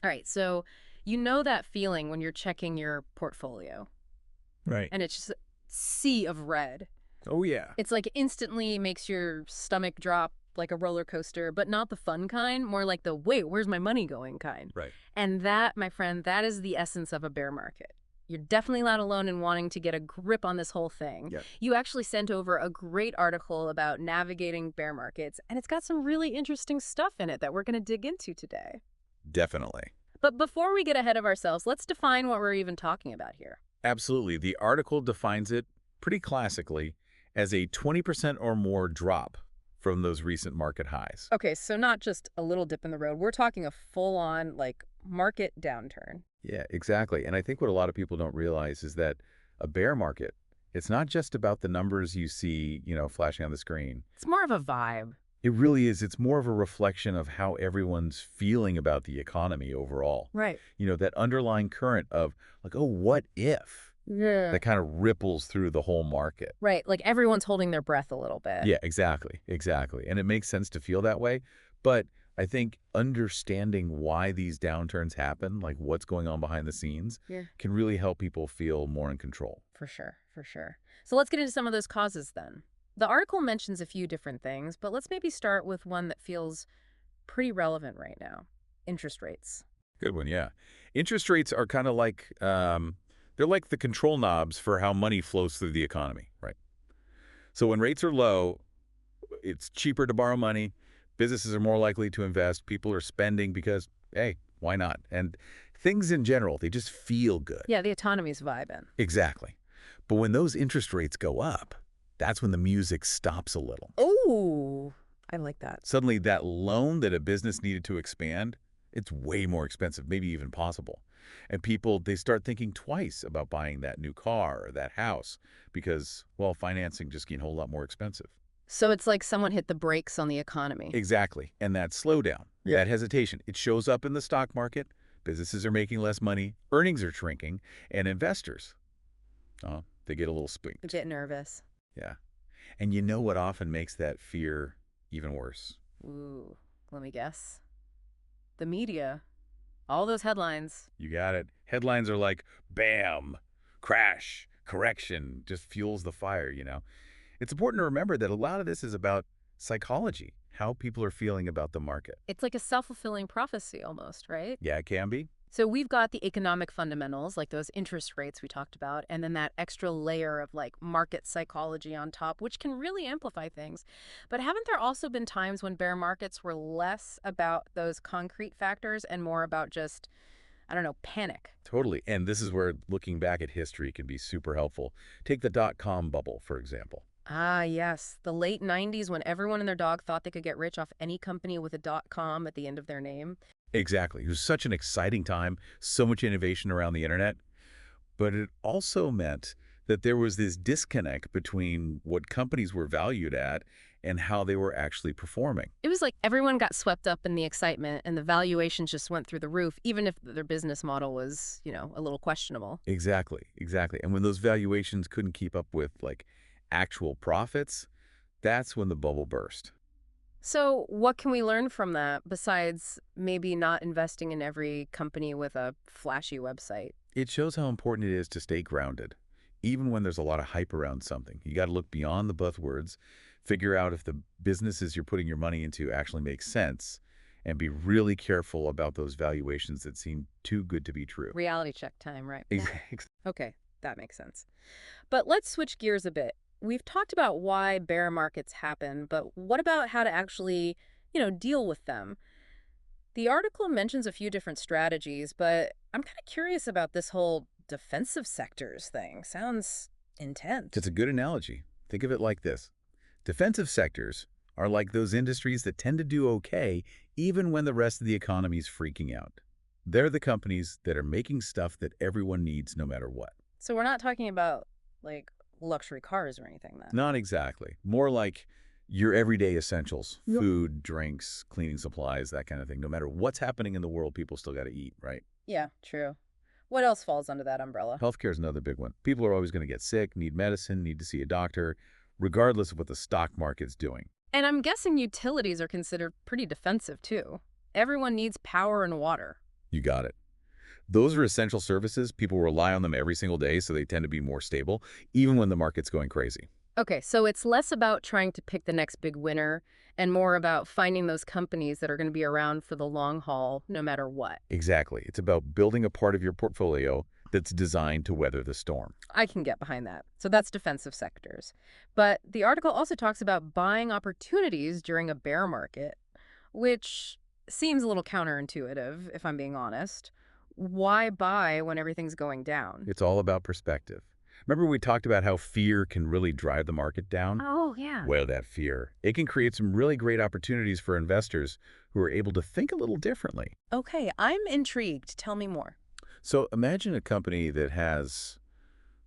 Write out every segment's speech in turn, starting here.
All right, so you know that feeling when you're checking your portfolio Right. and it's just a sea of red. Oh, yeah. It's like instantly makes your stomach drop like a roller coaster, but not the fun kind, more like the wait, where's my money going kind. Right. And that, my friend, that is the essence of a bear market. You're definitely not alone in wanting to get a grip on this whole thing. Yep. You actually sent over a great article about navigating bear markets, and it's got some really interesting stuff in it that we're going to dig into today. Definitely. But before we get ahead of ourselves, let's define what we're even talking about here. Absolutely. The article defines it pretty classically as a 20% or more drop from those recent market highs. Okay, so not just a little dip in the road. We're talking a full-on, like, market downturn. Yeah, exactly. And I think what a lot of people don't realize is that a bear market, it's not just about the numbers you see, flashing on the screen. It's more of a vibe. It really is. It's more of a reflection of how everyone's feeling about the economy overall. Right. That underlying current of like, oh, what if? Yeah. That kind of ripples through the whole market. Right, like everyone's holding their breath a little bit. Yeah, exactly. Exactly. And it makes sense to feel that way. But I think understanding why these downturns happen, like what's going on behind the scenes, Yeah. can really help people feel more in control. For sure, for sure. So let's get into some of those causes then. The article mentions a few different things, but let's maybe start with one that feels pretty relevant right now. Interest rates. Good one, yeah. Interest rates are kind of like, they're like the control knobs for how money flows through the economy, right? So when rates are low, it's cheaper to borrow money. Businesses are more likely to invest. People are spending because, hey, why not? And things in general, they just feel good. Yeah, the economy's vibing. Exactly. But when those interest rates go up, that's when the music stops a little. Oh, I like that. Suddenly, that loan that a business needed to expand, it's way more expensive, maybe even possible. And people, they start thinking twice about buying that new car or that house because, well, financing just getting a whole lot more expensive. So it's like someone hit the brakes on the economy. Exactly. And that slowdown, Yeah. that hesitation, it shows up in the stock market. Businesses are making less money, earnings are shrinking, and investors, they get a little A spooked. bit nervous. Yeah. And you know what often makes that fear even worse? Ooh, let me guess. The media. All those headlines. You got it. Headlines are like, bam, crash, correction, just fuels the fire. It's important to remember that a lot of this is about psychology, how people are feeling about the market. It's like a self-fulfilling prophecy almost, right? Yeah, it can be. So we've got the economic fundamentals, like those interest rates we talked about, and then that extra layer of like market psychology on top, which can really amplify things. But haven't there also been times when bear markets were less about those concrete factors and more about just, I don't know, panic? Totally. And this is where looking back at history can be super helpful. Take the dot-com bubble, for example. Ah, yes. The late 90s when everyone and their dog thought they could get rich off any company with a .com at the end of their name. Exactly. It was such an exciting time, so much innovation around the internet. But it also meant that there was this disconnect between what companies were valued at and how they were actually performing. It was like everyone got swept up in the excitement and the valuations just went through the roof, even if their business model was, a little questionable. Exactly, exactly. And when those valuations couldn't keep up with like actual profits, that's when the bubble burst. So what can we learn from that besides maybe not investing in every company with a flashy website? It shows how important it is to stay grounded. Even when there's a lot of hype around something, you got to look beyond the buzzwords, figure out if the businesses you're putting your money into actually make sense, and be really careful about those valuations that seem too good to be true. Reality check time, right? Exactly. Okay, that makes sense. But let's switch gears a bit. We've talked about why bear markets happen, but what about how to actually, deal with them? The article mentions a few different strategies, but I'm kind of curious about this whole defensive sectors thing. Sounds intense. It's a good analogy. Think of it like this. Defensive sectors are like those industries that tend to do okay even when the rest of the economy is freaking out. They're the companies that are making stuff that everyone needs no matter what. So we're not talking about, like, luxury cars or anything then? Not exactly. More like your everyday essentials, Yep. food, drinks, cleaning supplies, that kind of thing. No matter what's happening in the world, people still got to eat, right? Yeah, true. What else falls under that umbrella? Healthcare is another big one. People are always going to get sick, need medicine, need to see a doctor, regardless of what the stock market's doing. And I'm guessing utilities are considered pretty defensive too. Everyone needs power and water. You got it. Those are essential services. People rely on them every single day, so they tend to be more stable, even when the market's going crazy. Okay, so it's less about trying to pick the next big winner and more about finding those companies that are going to be around for the long haul, no matter what. Exactly. It's about building a part of your portfolio that's designed to weather the storm. I can get behind that. So that's defensive sectors. But the article also talks about buying opportunities during a bear market, which seems a little counterintuitive, if I'm being honest. Why buy when everything's going down? It's all about perspective. Remember we talked about how fear can really drive the market down? Oh, yeah. Well, that fear, it can create some really great opportunities for investors who are able to think a little differently. Okay, I'm intrigued. Tell me more. So imagine a company that has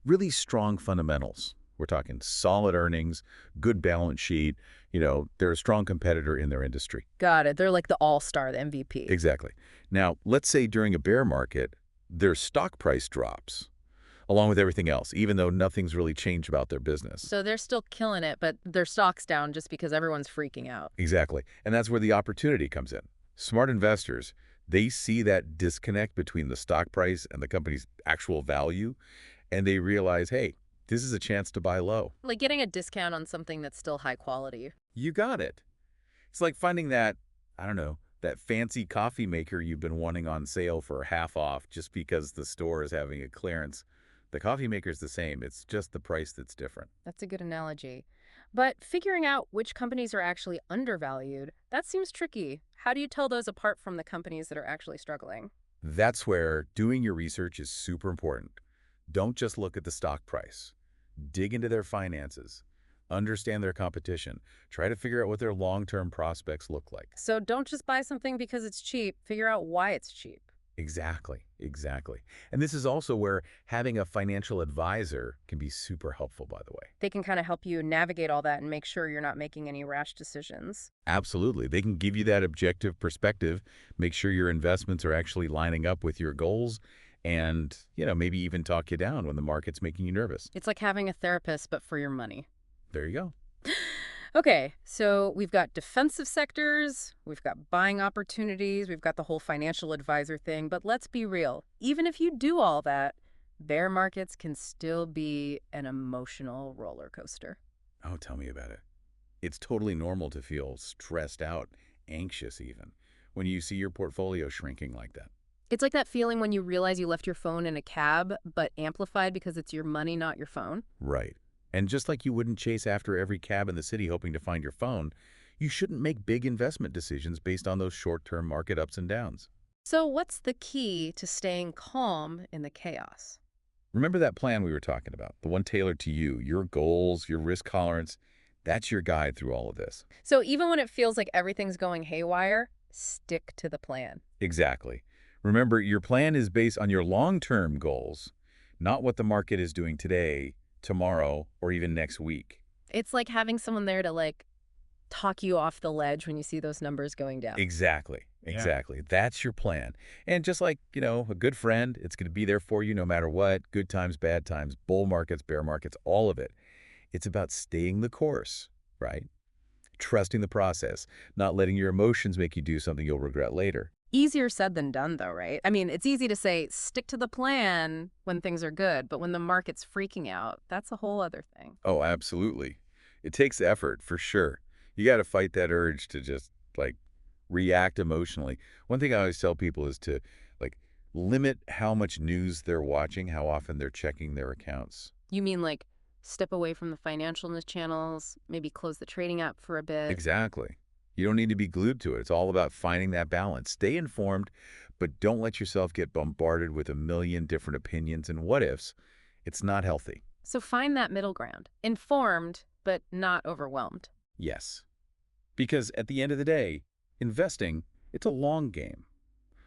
really strong fundamentals. We're talking solid earnings, good balance sheet. They're a strong competitor in their industry. Got it. They're like the all-star, the MVP. Exactly. Now, let's say during a bear market, their stock price drops, along with everything else, even though nothing's really changed about their business. So they're still killing it, but their stock's down just because everyone's freaking out. Exactly. And that's where the opportunity comes in. Smart investors, they see that disconnect between the stock price and the company's actual value, and they realize, hey, this is a chance to buy low. Like getting a discount on something that's still high quality. You got it. It's like finding that, I don't know, that fancy coffee maker you've been wanting on sale for half off just because the store is having a clearance. The coffee maker's the same. It's just the price that's different. That's a good analogy. But figuring out which companies are actually undervalued, that seems tricky. How do you tell those apart from the companies that are actually struggling? That's where doing your research is super important. Don't just look at the stock price. Dig into their finances. Understand their competition. Try to figure out what their long-term prospects look like. So don't just buy something because it's cheap. Figure out why it's cheap. Exactly, exactly. And this is also where having a financial advisor can be super helpful, by the way. They can kind of help you navigate all that and make sure you're not making any rash decisions. Absolutely. They can give you that objective perspective, make sure your investments are actually lining up with your goals, and, maybe even talk you down when the market's making you nervous. It's like having a therapist, but for your money. There you go. Okay, so we've got defensive sectors, we've got buying opportunities, we've got the whole financial advisor thing, but let's be real. Even if you do all that, bear markets can still be an emotional roller coaster. Oh, tell me about it. It's totally normal to feel stressed out, anxious even, when you see your portfolio shrinking like that. It's like that feeling when you realize you left your phone in a cab, but amplified because it's your money, not your phone. Right. And just like you wouldn't chase after every cab in the city hoping to find your phone, you shouldn't make big investment decisions based on those short-term market ups and downs. So what's the key to staying calm in the chaos? Remember that plan we were talking about, the one tailored to you, your goals, your risk tolerance. That's your guide through all of this. So even when it feels like everything's going haywire, stick to the plan. Exactly. Remember, your plan is based on your long-term goals, not what the market is doing today, tomorrow, or even next week. It's like having someone there to talk you off the ledge when you see those numbers going down. Exactly. Exactly. That's your plan. And just like, a good friend, it's going to be there for you no matter what, good times, bad times, bull markets, bear markets, all of it. It's about staying the course, right? Trusting the process, not letting your emotions make you do something you'll regret later. Easier said than done, though, right? I mean, it's easy to say, stick to the plan when things are good, but when the market's freaking out, that's a whole other thing. Oh, absolutely. It takes effort, for sure. You got to fight that urge to just, react emotionally. One thing I always tell people is to, limit how much news they're watching, how often they're checking their accounts. You mean step away from the financial news channels, maybe close the trading app for a bit? Exactly. You don't need to be glued to it. It's all about finding that balance. Stay informed, but don't let yourself get bombarded with a million different opinions and what-ifs. It's not healthy. So find that middle ground. Informed, but not overwhelmed. Yes. Because at the end of the day, investing, it's a long game.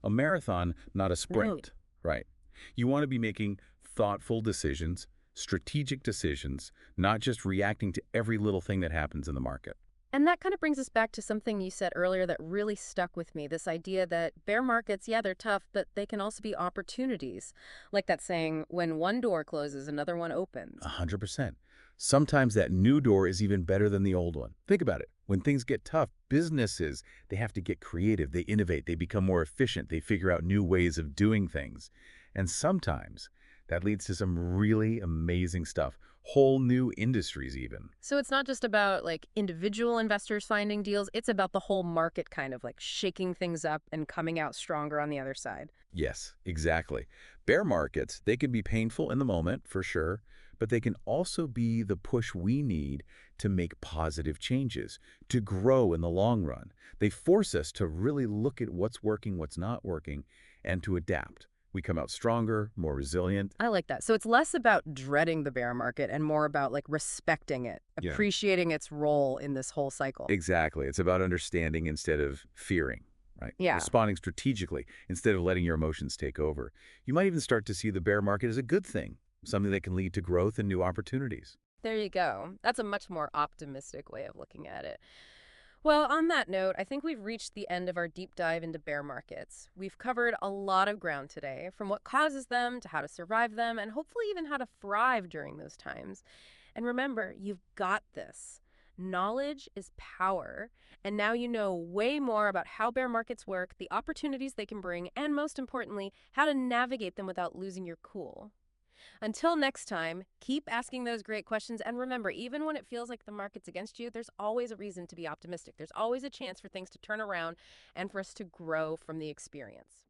A marathon, not a sprint. Right. You want to be making thoughtful decisions, strategic decisions, not just reacting to every little thing that happens in the market. And that kind of brings us back to something you said earlier that really stuck with me, this idea that bear markets, yeah, they're tough, but they can also be opportunities. Like that saying, when one door closes, another one opens. 100%. Sometimes that new door is even better than the old one. Think about it. When things get tough, businesses, they have to get creative, they innovate, they become more efficient, they figure out new ways of doing things. And sometimes that leads to some really amazing stuff, whole new industries even. So it's not just about like individual investors finding deals, it's about the whole market kind of like shaking things up and coming out stronger on the other side. Yes, exactly. Bear markets, they can be painful in the moment, for sure, but they can also be the push we need to make positive changes, to grow in the long run. They force us to really look at what's working, what's not working, and to adapt. We come out stronger, more resilient. I like that. So it's less about dreading the bear market and more about like respecting it, Yeah. appreciating its role in this whole cycle. Exactly. It's about understanding instead of fearing, right? Yeah. Responding strategically instead of letting your emotions take over. You might even start to see the bear market as a good thing, something that can lead to growth and new opportunities. There you go. That's a much more optimistic way of looking at it. Well, on that note, I think we've reached the end of our deep dive into bear markets. We've covered a lot of ground today, from what causes them to how to survive them, and hopefully even how to thrive during those times. And remember, you've got this. Knowledge is power. And now you know way more about how bear markets work, the opportunities they can bring, and most importantly, how to navigate them without losing your cool. Until next time, keep asking those great questions. And remember, even when it feels like the market's against you, there's always a reason to be optimistic. There's always a chance for things to turn around and for us to grow from the experience.